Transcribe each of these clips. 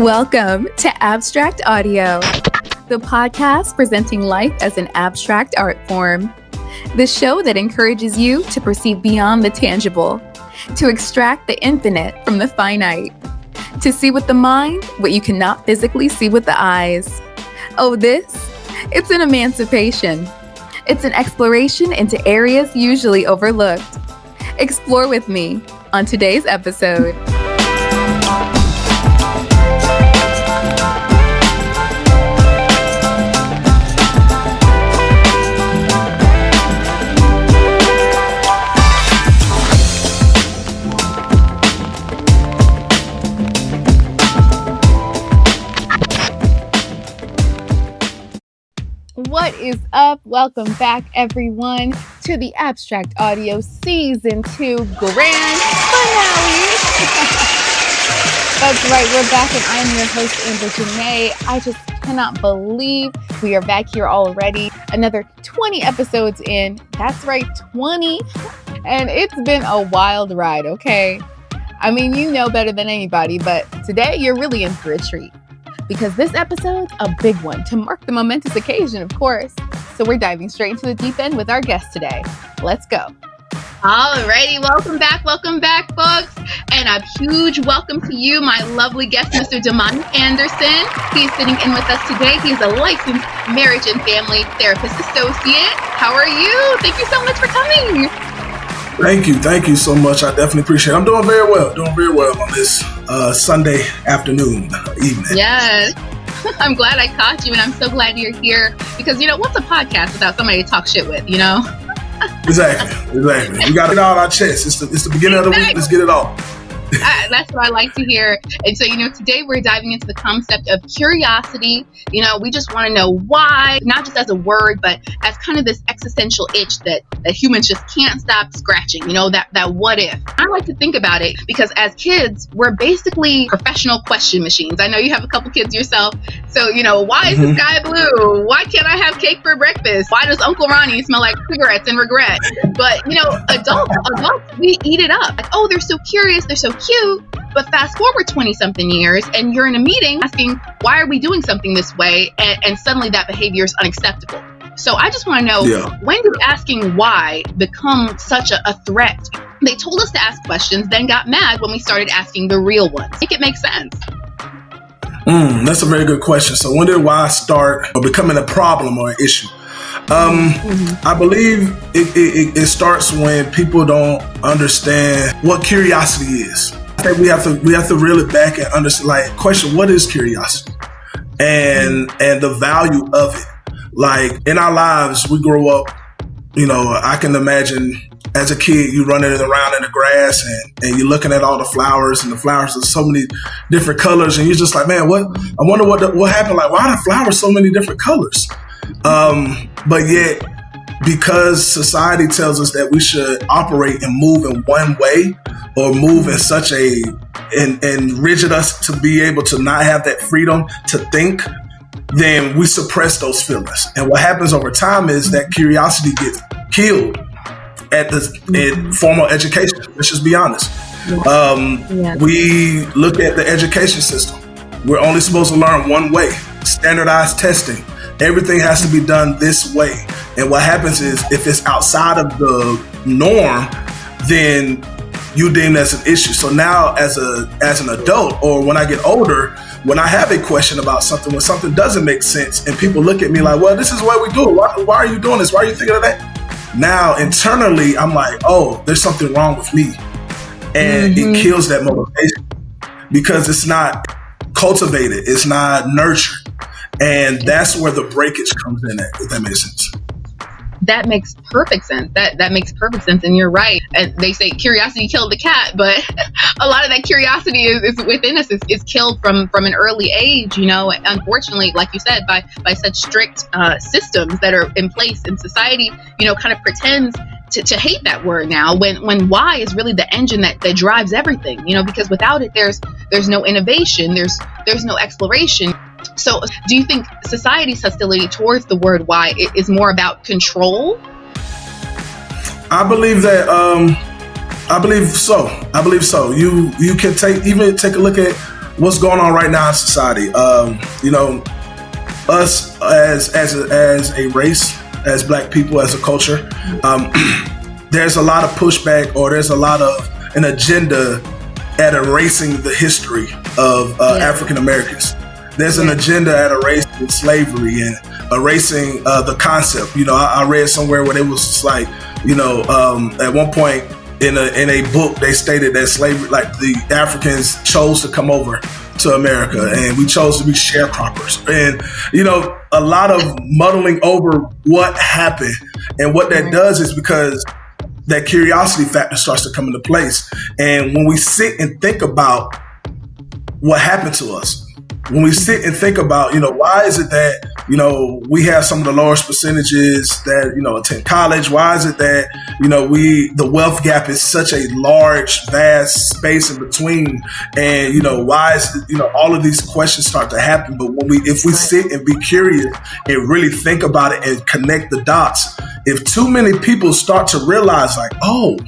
Welcome to Abstract Audio, the podcast presenting life as an abstract art form. The show that encourages you to perceive beyond the tangible, to extract the infinite from the finite, to see with the mind what you cannot physically see with the eyes. Oh, it's an emancipation. It's an exploration into areas usually overlooked. Explore with me on today's episode. What is up? Welcome back, everyone, to the Abstract Audio Season 2 Grand Finale. That's right, we're back, and I'm your host, Amber Janae. I just cannot believe we are back here already. Another 20 episodes in. That's right, 20. And it's been a wild ride, okay? I mean, you know better than anybody, but today you're really in for a treat. Because this episode's a big one to mark the momentous occasion, of course. So we're diving straight into the deep end with our guest today. Let's go. Alrighty, welcome back, folks. And a huge welcome to you, my lovely guest, Mr. Damani Anderson. He's sitting in with us today. He's a licensed marriage and family therapist associate. How are you? Thank you so much for coming. Thank you so much. I definitely appreciate it. I'm doing very well on this Sunday afternoon, evening. Yes. I'm glad I caught you, and I'm so glad you're here because, what's a podcast without somebody to talk shit with, Exactly. We got it all on our chest. It's the beginning of the week. Let's get it all. That's what I like to hear. And so, today we're diving into the concept of curiosity. We just want to know why, not just as a word, but as kind of this existential itch that humans just can't stop scratching, that what if. I like to think about it because as kids, we're basically professional question machines. I know you have a couple kids yourself. So, why is the sky blue? Why can't I have cake for breakfast? Why does Uncle Ronnie smell like cigarettes and regret? But, adults, we eat it up. Like, oh, they're so curious. They're so cute. But fast forward 20 something years and you're in a meeting asking, why are we doing something this way? And suddenly that behavior is unacceptable. So I just want to know, when did asking why become such a threat? They told us to ask questions, then got mad when we started asking the real ones. Make it make sense. That's a very good question. So when did why start becoming a problem or an issue? I believe it starts when people don't understand what curiosity is. I think we have to reel it back and understand, question what is curiosity and the value of it. Like in our lives, we grow up, I can imagine as a kid, you running around in the grass and you're looking at all the flowers, and the flowers are so many different colors, and you're just like, man, I wonder what happened. Like, why are the flowers so many different colors? But yet, because society tells us that we should operate and move in one way or move in such and rigid us to be able to not have that freedom to think, then we suppress those feelings. And what happens over time is that curiosity gets killed in formal education. Let's just be honest. We look at the education system. We're only supposed to learn one way, standardized testing. Everything has to be done this way. And what happens is if it's outside of the norm, then you deem that's an issue. So now as an adult, or when I get older, when I have a question about something, when something doesn't make sense and people look at me like, well, this is the way we do it. Why are you doing this? Why are you thinking of that? Now, internally, I'm like, oh, there's something wrong with me. And it kills that motivation because it's not cultivated. It's not nurtured. And that's where the breakage comes in at, if that makes sense. That makes perfect sense. That makes perfect sense. And you're right. And they say curiosity killed the cat, but a lot of that curiosity is within us is killed from an early age, unfortunately, like you said, by such strict systems that are in place in society, kind of pretends to hate that word now when why is really the engine that drives everything, because without it, there's no innovation, there's no exploration. So do you think society's hostility towards the word why is more about control? I believe so. You can take a look at what's going on right now in society. Us as a race, as Black people, as a culture, there's a lot of pushback, or there's a lot of an agenda at erasing the history of African Americans. There's an agenda at erasing slavery and erasing the concept. I read somewhere where it was just like, at one point in a book, they stated that slavery, like the Africans chose to come over to America and we chose to be sharecroppers. And, a lot of muddling over what happened. And what that does is because that curiosity factor starts to come into place. And when we sit and think about what happened to us, when we sit and think about, why is it that, we have some of the lowest percentages that, attend college? Why is it that, the wealth gap is such a large, vast space in between? And, why is, all of these questions start to happen. But if we sit and be curious and really think about it and connect the dots, if too many people start to realize like, oh,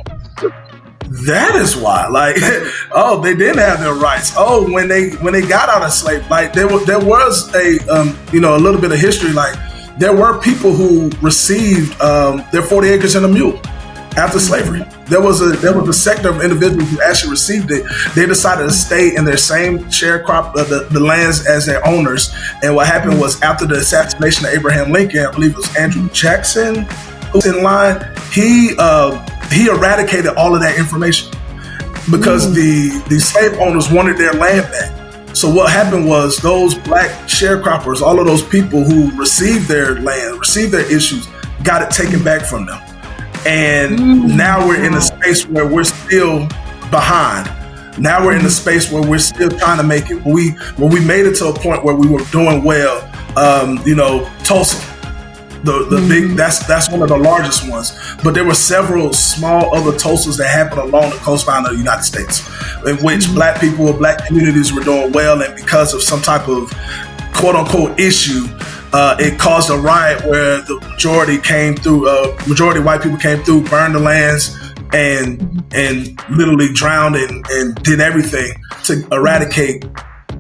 that is why, like, oh, they didn't have their rights. Oh, when they got out of slavery, like there was a little bit of history. Like there were people who received their 40 acres and a mule after slavery. There was a sector of individuals who actually received it. They decided to stay in their same sharecrop the lands as their owners. And what happened was after the assassination of Abraham Lincoln, I believe it was Andrew Jackson who's in line. He eradicated all of that information because the slave owners wanted their land back. So what happened was those Black sharecroppers, all of those people who received their land, received their issues, got it taken back from them. And now we're in a space where we're still behind. Now we're in a space where we're still trying to make it. When we made it to a point where we were doing well, Tulsa. The big, that's one of the largest ones, but there were several small other Tulsas that happened along the coastline of the United States, in which Black people or Black communities were doing well, and because of some type of quote unquote issue, it caused a riot where the majority white people came through, burned the lands, and literally drowned and did everything to eradicate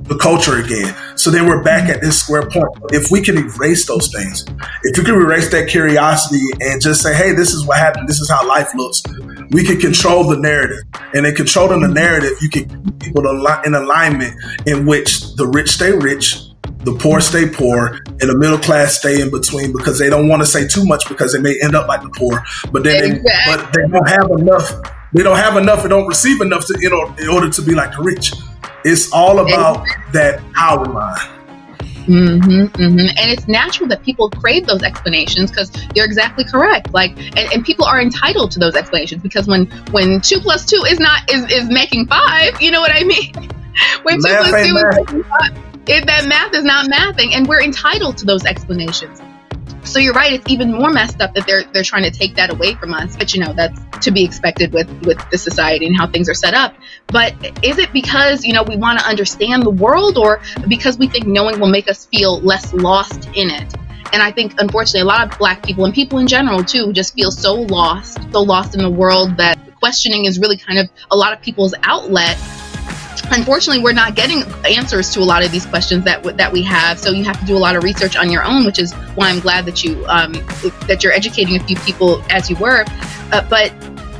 the culture again. So then we're back at this square point. If we can erase those things, if we can erase that curiosity and just say, hey, this is what happened, this is how life looks, we can control the narrative. And in controlling the narrative, you can keep people in alignment in which the rich stay rich, the poor stay poor, and the middle class stay in between, because they don't want to say too much because they may end up like the poor. But then they don't have enough. They don't have enough and don't receive enough in order to be like the rich. It's all about that power line. And it's natural that people crave those explanations, because you're exactly correct. Like, and people are entitled to those explanations, because when 2 + 2 is making 5, you know what I mean? When 2 + 2 is making 5, that math is not mathing, and we're entitled to those explanations. So you're right, it's even more messed up that they're trying to take that away from us. But that's to be expected with the society and how things are set up. But is it because, we want to understand the world, or because we think knowing will make us feel less lost in it? And I think, unfortunately, a lot of Black people and people in general, too, just feel so lost in the world that questioning is really kind of a lot of people's outlet. Unfortunately, we're not getting answers to a lot of these questions that we have. So you have to do a lot of research on your own, which is why I'm glad that you're educating a few people as you were. But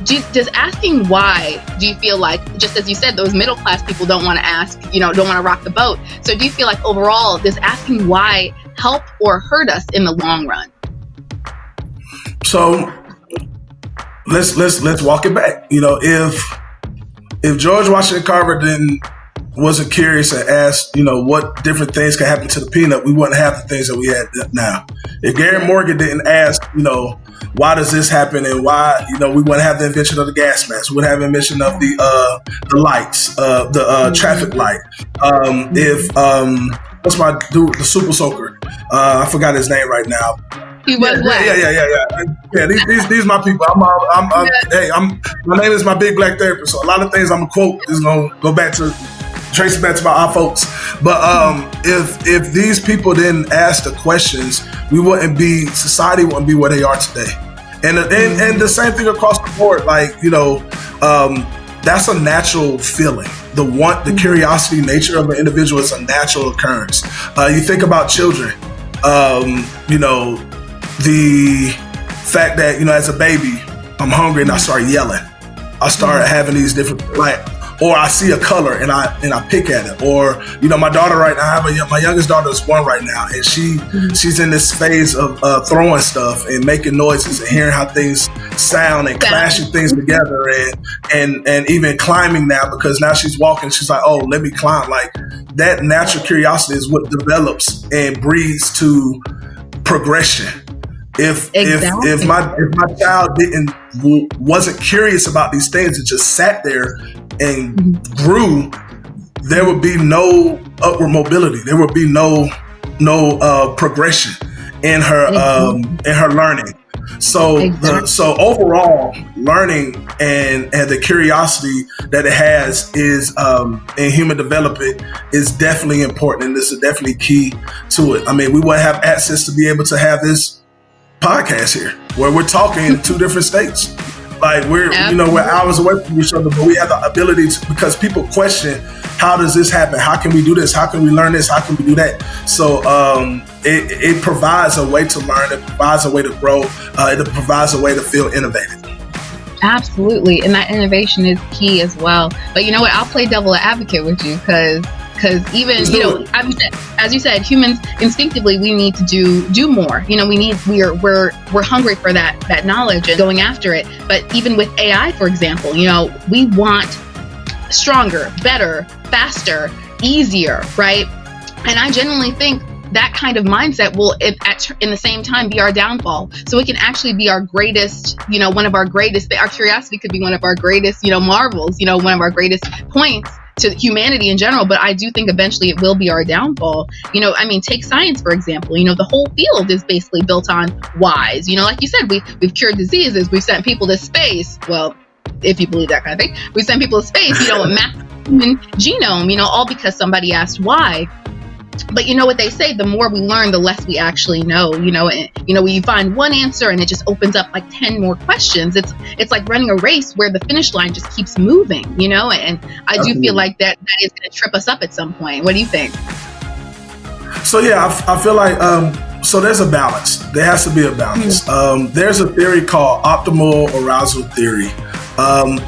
does asking why, do you feel like, just as you said, those middle class people don't want to ask, don't want to rock the boat. So do you feel like overall, does asking why help or hurt us in the long run? So let's walk it back. If George Washington Carver wasn't curious and asked, what different things can happen to the peanut, we wouldn't have the things that we had now. If Gary Morgan didn't ask, why does this happen, and why, we wouldn't have the invention of the gas mask, we wouldn't have the invention of the lights, the traffic light. What's my dude, the super soaker? I forgot his name right now. He was black. Yeah. These my people. My name is my big black therapist. So a lot of things I'm gonna quote is gonna go back to trace it back to our folks. But if these people didn't ask the questions, society wouldn't be where they are today. And the same thing across the board. Like that's a natural feeling. The curiosity nature of an individual is a natural occurrence. You think about children, the fact that, as a baby, I'm hungry and I start yelling. I start having these different, or I see a color and I pick at it. Or, my daughter right now, my youngest daughter is 1 right now, and she's in this phase of throwing stuff and making noises and hearing how things sound and clashing things together and even climbing now, because now she's walking. She's like, oh, let me climb. Like, that natural curiosity is what develops and breeds to progression. If my child wasn't curious about these things and just sat there and grew, there would be no upward mobility. There would be no progression in her learning. So so overall, learning and the curiosity that it has is in human development is definitely important, and this is definitely key to it. I mean, we wouldn't have access to be able to have this podcast here where we're talking in 2 different states. Like, we're hours away from each other, but we have the ability to, because people question, how does this happen? How can we do this? How can we learn this? How can we do that? So it provides a way to learn. It provides a way to grow. It provides a way to feel innovative. Absolutely. And that innovation is key as well. But you know what? I'll play devil advocate with you, because even, as you said, humans instinctively, we need to do more. We're hungry for that knowledge and going after it. But even with AI, for example, we want stronger, better, faster, easier, right? And I genuinely think that kind of mindset will, in the same time, be our downfall. So it can actually be our greatest, one of our greatest, our curiosity could be one of our greatest, marvels, one of our greatest points to humanity in general. But I do think eventually it will be our downfall. Take science, for example. The whole field is basically built on whys. Like you said, we've cured diseases. We've sent people to space. Well, if you believe that kind of thing, we send people to space, map the human genome, all because somebody asked why. But what they say, the more we learn, the less we actually know, we find one answer and it just opens up like 10 more questions. It's like running a race where the finish line just keeps moving, and I do feel like that is going to trip us up at some point. What do you think? So, yeah, I feel like, so there's a balance. There has to be a balance. There's a theory called optimal arousal theory,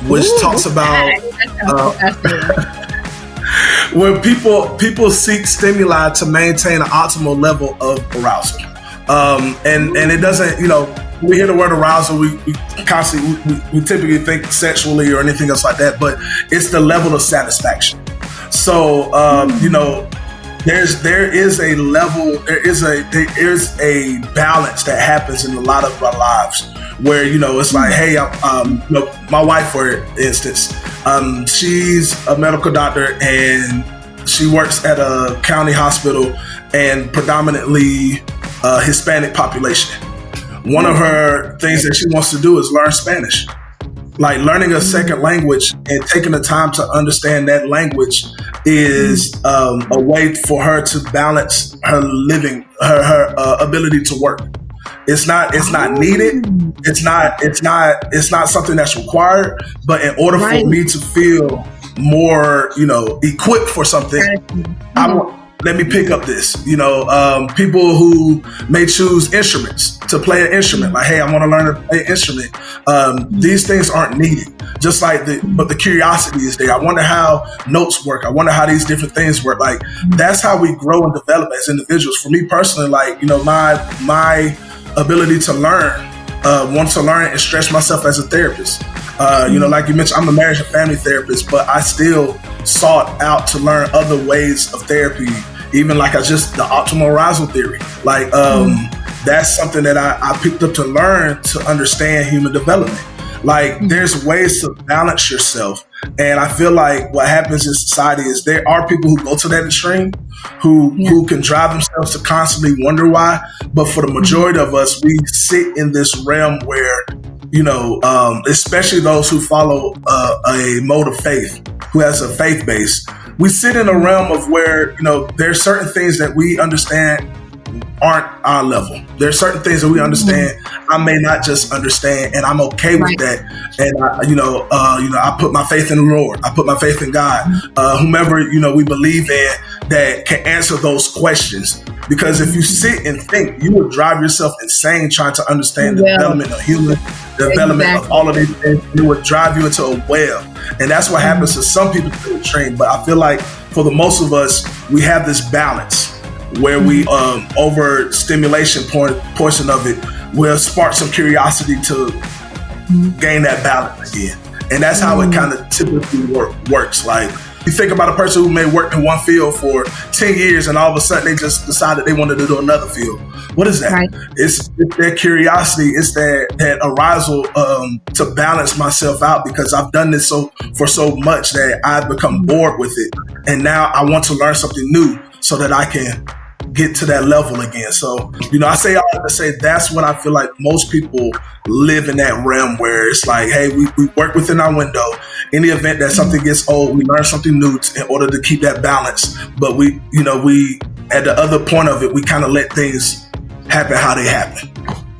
which talks about where people seek stimuli to maintain an optimal level of arousal. And it doesn't, when we hear the word arousal, we constantly, we typically think sexually or anything else like that, but it's the level of satisfaction. So, there is a level, there is a balance that happens in a lot of our lives where, it's like, hey, my wife, for instance, she's a medical doctor and she works at a county hospital and predominantly Hispanic population. One of her things that she wants to do is learn Spanish. Like, learning a second language and taking the time to understand that language is a way for her to balance her living, her ability to work. It's not needed. It's not something that's required. But in order for me to feel more, equipped for something, let me pick up this. People who may choose instruments to play an instrument. Like, hey, I want to learn to play an instrument. These things aren't needed. Just like but the curiosity is there. I wonder how notes work. I wonder how these different things work. Like, that's how we grow and develop as individuals. For me personally, like, my ability to learn, want to learn and stretch myself as a therapist. Like you mentioned, I'm a marriage and family therapist, but I still sought out to learn other ways of therapy, even like the optimal arousal theory. Like, that's something that I picked up to learn to understand human development. Like, there's ways to balance yourself. And I feel like what happens in society is there are people who go to that extreme, who can drive themselves to constantly wonder why. But for the majority of us, we sit in this realm where, especially those who follow a mode of faith, who has a faith base, we sit in a realm of where, there are certain things that we understand aren't our level. There's certain things that we understand. I may not just understand, and I'm okay with that. And I put my faith in the Lord. I put my faith in God, whomever we believe in that can answer those questions. Because if you sit and think, you will drive yourself insane trying to understand the development of human, the development of all of these things. It would drive you into a well, and that's what happens to some people who train. But I feel like for the most of us, we have this balance where we over stimulation portion of it will spark some curiosity to gain that balance again. And that's how it kind of typically works. Like, you think about a person who may work in one field for 10 years and all of a sudden they just decided they wanted to do another field. What is that? Right. It's their curiosity. It's that arousal to balance myself out, because I've done this for so much that I've become bored with it. And now I want to learn something new so that I can get to that level again. So, I say all to say that's what I feel like most people live in, that realm where it's like, hey, we work within our window. In the event that something gets old, we learn something new in order to keep that balance. But we at the other point of it, we kind of let things happen how they happen.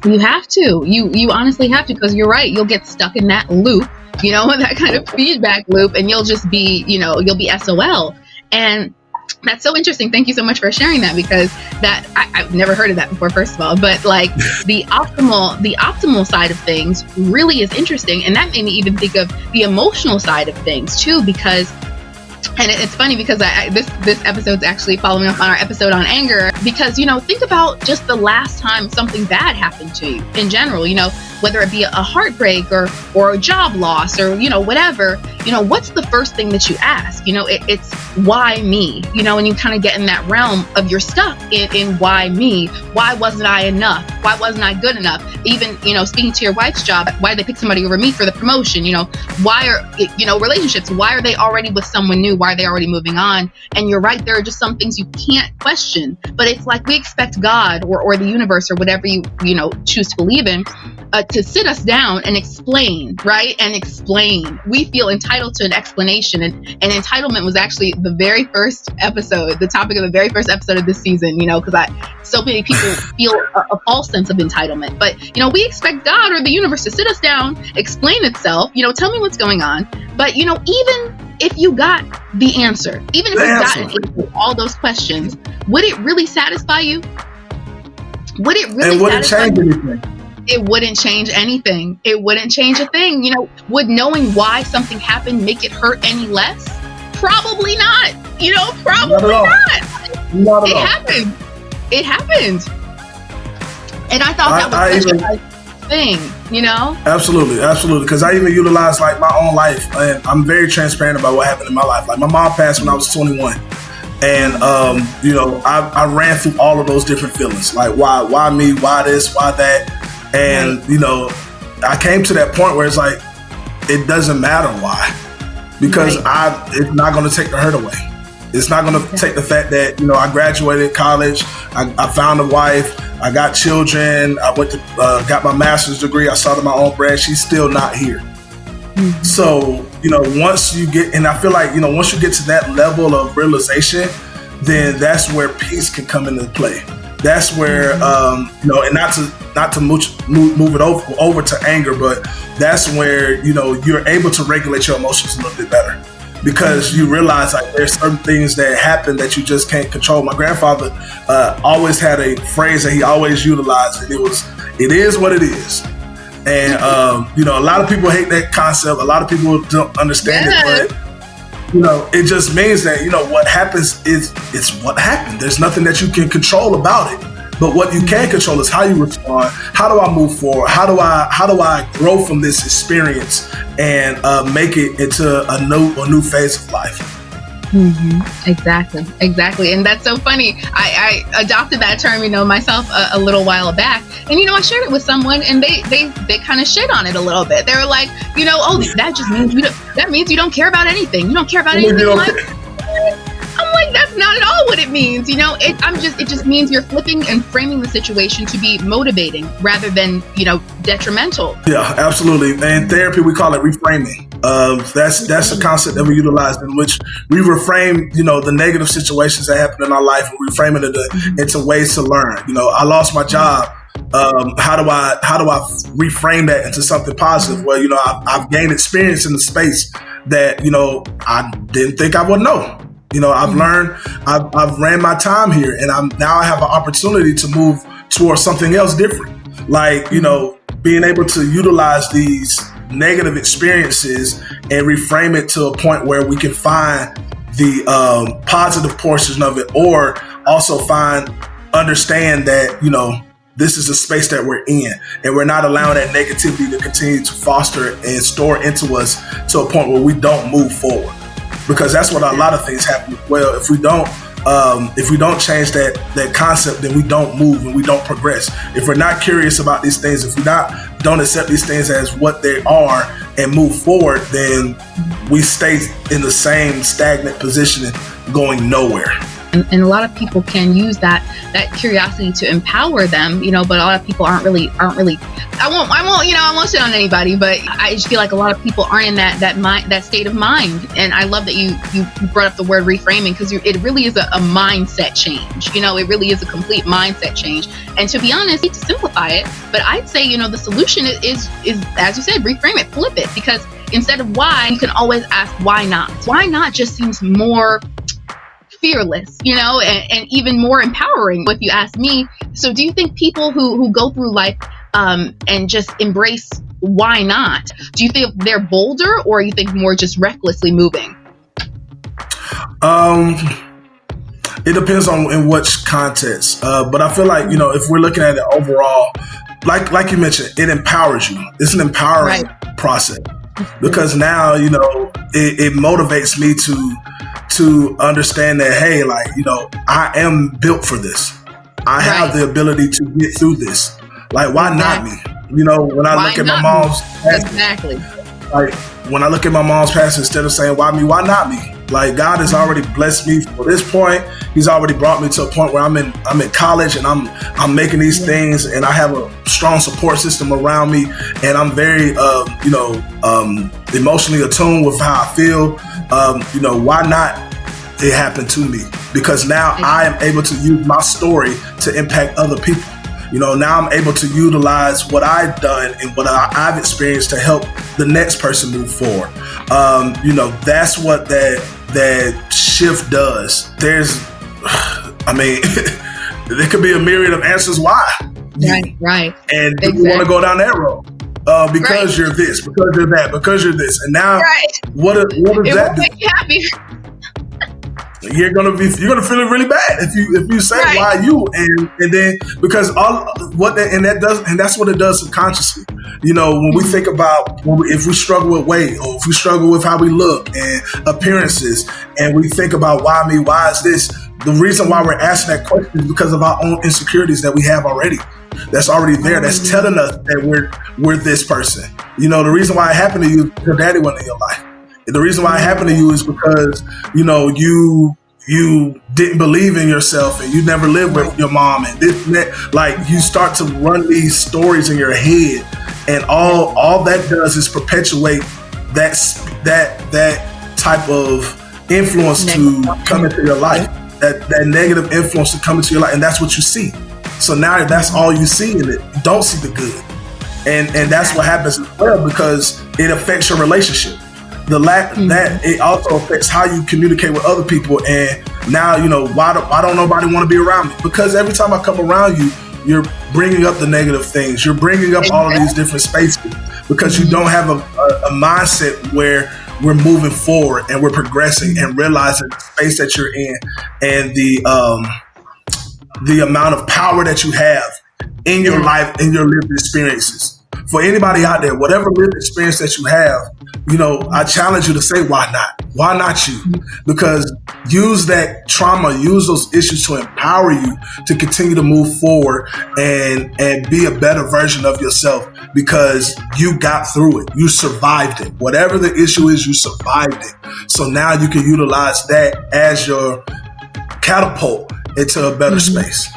You have to. You honestly have to, because you're right. You'll get stuck in that loop, that kind of feedback loop, and you'll just be, you'll be SOL. And that's so interesting. Thank you so much for sharing that, because I've never heard of that before, first of all. But like the optimal side of things really is interesting, and that made me even think of the emotional side of things too. Because, and it's funny because this episode's actually following up on our episode on anger. Because think about just the last time something bad happened to you in general. Whether it be a heartbreak or a job loss or whatever. What's the first thing that you ask? It's why me? And you kind of get in that realm of you're stuck in why me? Why wasn't I enough? Why wasn't I good enough? Even speaking to your wife's job, why did they pick somebody over me for the promotion? Why are relationships? Why are they already with someone new? Why are they already moving on? And you're right, there are just some things you can't question. But it's like we expect God or the universe or whatever you choose to believe in to sit us down and explain, right? And explain. We feel entitled to an explanation, and entitlement was actually the very first episode, the topic of the very first episode of this season. Because so many people feel a false sense of entitlement. But we expect God or the universe to sit us down, explain itself. Tell me what's going on. But even if you got the answer, even if you got an answer to all those questions, would it really satisfy you? Would it really satisfy you? It wouldn't change anything. It wouldn't change a thing. Would knowing why something happened make it hurt any less? Probably not. Probably not. Not it happened. It happened. And I thought that was such a thing, Absolutely. Because I even utilize like my own life, and I'm very transparent about what happened in my life. Like, my mom passed when I was 21. And, I ran through all of those different feelings. Like, why me? Why this? Why that? And, I came to that point where it's like, it doesn't matter why, because it's not going to take the hurt away. It's not going to take the fact that, I graduated college, I found a wife, I got children, I went to, got my master's degree, I started my own brand. She's still not here. Mm-hmm. So, once you get, and I feel like, once you get to that level of realization, then that's where peace can come into play. That's where, and not to move it over to anger, but that's where, you're able to regulate your emotions a little bit better, because you realize like there's certain things that happen that you just can't control. My grandfather always had a phrase that he always utilized, and it is what it is. And, a lot of people hate that concept. A lot of people don't understand it, but it just means that, what happens is it's what happened. There's nothing that you can control about it. But what you can control is how you respond. How do I move forward? How do I grow from this experience and make it into a new phase of life? Mm-hmm. Exactly. And that's so funny. I adopted that term, myself a little while back. And, I shared it with someone, and they kind of shit on it a little bit. They were like, that just means that means you don't care about anything. You don't care about anything in life. I'm like, that's not at all what it means. You know, it just means you're flipping and framing the situation to be motivating rather than, you know, detrimental. Yeah, absolutely. In therapy, we call it reframing. That's a concept that we utilize in which we reframe, you know, the negative situations that happen in our life, and reframe it into ways to learn. You know, I lost my job. How do I reframe that into something positive? Well, you know, I've gained experience in the space that, you know, I didn't think I would know. You know, I've learned, I've ran my time here, and now I have an opportunity to move towards something else different. Like, you know, being able to utilize these negative experiences and reframe it to a point where we can find the positive portions of it, or also understand that, you know, this is a space that we're in, and we're not allowing that negativity to continue to foster and store into us to a point where we don't move forward. Because that's what a lot of things happen. Well, if we don't change that concept, then we don't move and we don't progress. If we're not curious about these things, if we don't accept these things as what they are and move forward, then we stay in the same stagnant position and going nowhere. And a lot of people can use that curiosity to empower them, you know, but a lot of people aren't really, I won't shit on anybody, but I just feel like a lot of people aren't in that state of mind. And I love that you brought up the word reframing, because it really is a mindset change. You know, it really is a complete mindset change. And to be honest, to simplify it, but I'd say, you know, the solution is, as you said, reframe it, flip it, because instead of why, you can always ask why not. Why not just seems more fearless, you know, and even more empowering, if you ask me. So do you think people who go through life and just embrace why not, do you think they're bolder, or you think more just recklessly moving? It depends on in which context, but I feel like, you know, if we're looking at it overall, like you mentioned, it empowers you. It's an empowering process, because now, you know, it motivates me to understand that, hey, like, you know, I am built for this. I have the ability to get through this. Like, why not me? You know, when I look at my mom's past, like when I look at my mom's past, instead of saying why me, why not me? Like, God has already blessed me for this point. He's already brought me to a point where I'm in college, and I'm making these things, and I have a strong support system around me, and I'm very emotionally attuned with how I feel. You know, why not it happened to me? Because now I am able to use my story to impact other people. You know, now I'm able to utilize what I've done and what I've experienced to help the next person move forward. You know, that's what that shift does. There's, I mean, there could be a myriad of answers why. Right. And you want to go down that road. Because you're this, because you're that, because you're this, and now what does that do? Make you happy. You're gonna feel it really bad if you say why you, and then because that's what it does subconsciously. You know, when we think about if we struggle with weight, or if we struggle with how we look and appearances, and we think about why me, why is this? The reason why we're asking that question is because of our own insecurities that we have already. That's already there. That's telling us that we're this person. You know, the reason why it happened to you is because your daddy wasn't in your life. The reason why it happened to you is because, you know, you didn't believe in yourself, and you never lived with your mom, and this and that. Like, you start to run these stories in your head, and all that does is perpetuate that type of influence to come into your life. That negative influence to come into your life, and that's what you see. So now that's all you see in it. You don't see the good, and that's what happens as well, because it affects your relationship. The lack that it also affects how you communicate with other people. And now, you know, why don't nobody want to be around me? Because every time I come around you, you're bringing up the negative things. You're bringing up all of these different spaces, because you don't have a mindset where we're moving forward and we're progressing and realizing the space that you're in, and the amount of power that you have in your life, in your lived experiences. For anybody out there, whatever lived experience that you have, you know, I challenge you to say, why not? Why not you? Because use that trauma, use those issues to empower you to continue to move forward and be a better version of yourself, because you got through it. You survived it. Whatever the issue is, you survived it. So now you can utilize that as your catapult into a better space.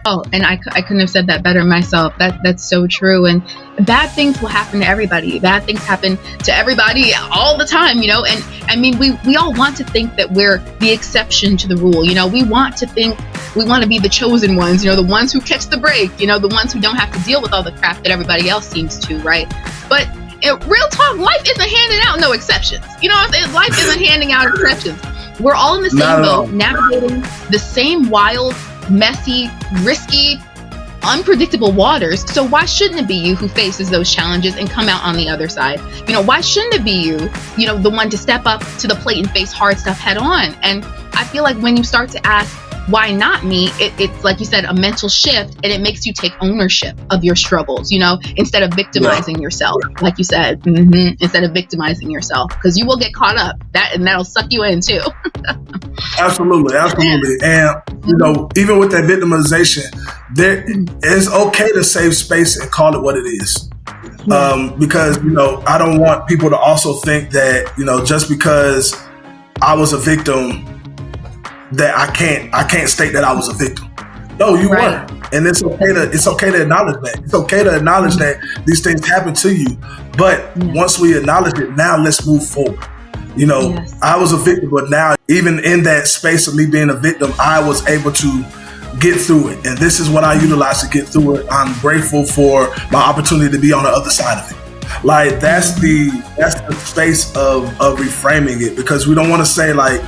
Oh, and I couldn't have said that better myself. That's so true. And bad things will happen to everybody. Bad things happen to everybody all the time, you know. And I mean, we all want to think that we're the exception to the rule. You know, we want to think we want to be the chosen ones, you know, the ones who catch the break, you know, the ones who don't have to deal with all the crap that everybody else seems to, right? But real talk, life isn't handing out no exceptions. You know what I'm saying? Life isn't handing out exceptions. We're all in the same boat, navigating the same wild, messy, risky, unpredictable waters. So why shouldn't it be you who faces those challenges and come out on the other side? You know, why shouldn't it be you know, the one to step up to the plate and face hard stuff head on? And I feel like when you start to ask, why not me? It's like you said, a mental shift, and it makes you take ownership of your struggles, you know, instead of victimizing yourself, like you said, instead of victimizing yourself, because you will get caught up and that'll suck you in too. Absolutely. And, you know, even with that victimization, it's okay to save space and call it what it is. Because, you know, I don't want people to also think that, you know, just because I was a victim, that I can't state that I was a victim. No, you weren't. And it's okay to acknowledge that. It's okay to acknowledge that these things happen to you. But once we acknowledge it, now let's move forward. You know, I was a victim, but now even in that space of me being a victim, I was able to get through it. And this is what I utilize to get through it. I'm grateful for my opportunity to be on the other side of it. Like that's the space of reframing it, because we don't want to say like,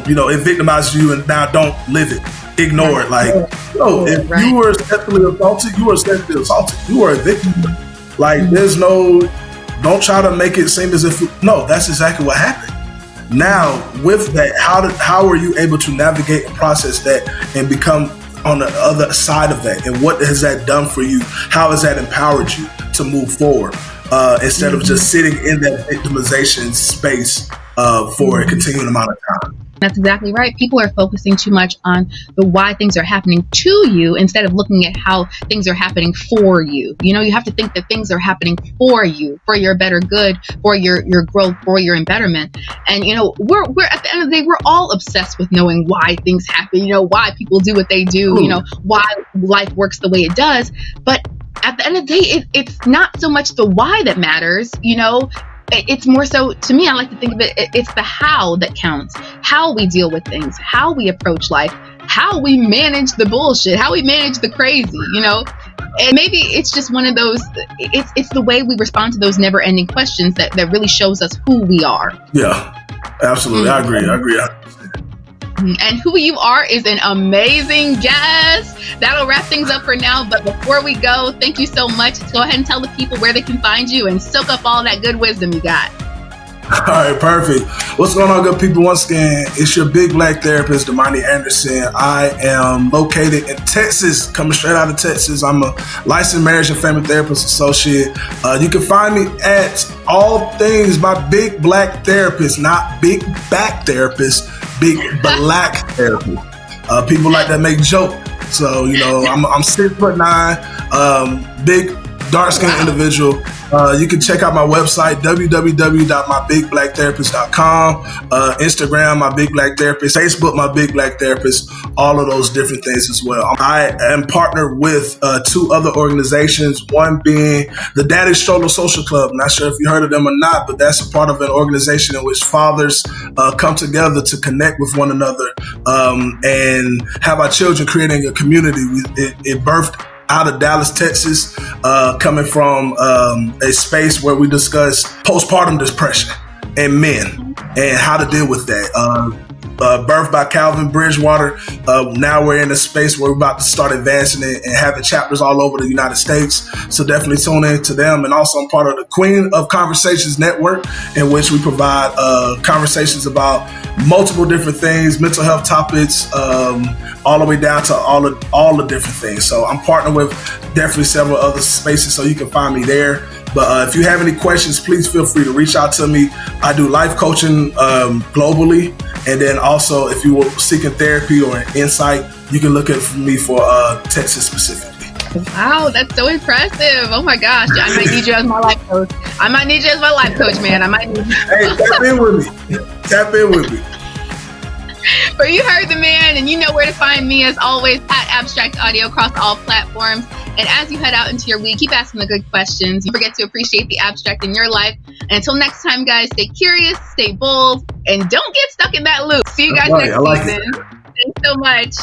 you know, it victimizes you and now don't live it. Ignore it. Like, no, if you were sexually assaulted, you were sexually assaulted. You were a victim. Like, don't try to make it seem as if, no, that's exactly what happened. Now, with that, how are you able to navigate and process that and become on the other side of that? And what has that done for you? How has that empowered you to move forward instead of just sitting in that victimization space for a continuing amount of time? That's exactly right. People are focusing too much on the why things are happening to you instead of looking at how things are happening for you. You know, you have to think that things are happening for you, for your better good, for your growth, for your embetterment. And, you know, we're at the end of the day, we're all obsessed with knowing why things happen, you know, why people do what they do, you know, why life works the way it does. But at the end of the day, it's not so much the why that matters, you know. It's more so, to me, I like to think of it, it's the how that counts. How we deal with things, how we approach life, how we manage the bullshit, how we manage the crazy, you know? And maybe it's just one of those, it's the way we respond to those never-ending questions that really shows us who we are. Yeah, absolutely. I agree. And who you are is an amazing guest. That'll wrap things up for now. But before we go, thank you so much. Go ahead and tell the people where they can find you and soak up all that good wisdom you got. All right, perfect. What's going on, good people? Once again, it's your big black therapist, Damani Anderson. I am located in Texas, coming straight out of Texas. I'm a licensed marriage and family therapist associate. You can find me at all things my big black therapist, not big back therapist, big black therapist. People like that make joke. So, you know, I'm 6'9", big dark-skinned individual. You can check out my website, www.mybigblaktherapist.com, Instagram, My Big Black Therapist, Facebook, My Big Black Therapist, all of those different things as well. I am partnered with two other organizations, one being the Daddy Stroller Social Club. Not sure if you heard of them or not, but that's a part of an organization in which fathers come together to connect with one another and have our children creating a community. It birthed out of Dallas, Texas, coming from a space where we discuss postpartum depression and men and how to deal with that. Birthed by Calvin Bridgewater. Now we're in a space where we're about to start advancing it and having chapters all over the United States. So definitely tune in to them. And also I'm part of the Queen of Conversations Network, in which we provide conversations about multiple different things, mental health topics, all the way down to all the different things. So I'm partnered with definitely several other spaces, so you can find me there. But if you have any questions, please feel free to reach out to me. I do life coaching globally. And then also, if you were seeking therapy or an insight, you can look at me for Texas specifically. Wow, that's so impressive. Oh my gosh. I might need you as my life coach. Man. I might need you. Hey, tap in with me. But you heard the man, and you know where to find me as always at Abstract Audio across all platforms. And as you head out into your week, keep asking the good questions. You forget to appreciate the abstract in your life. And until next time, guys, stay curious, stay bold, and don't get stuck in that loop. See you guys next season. Thanks so much.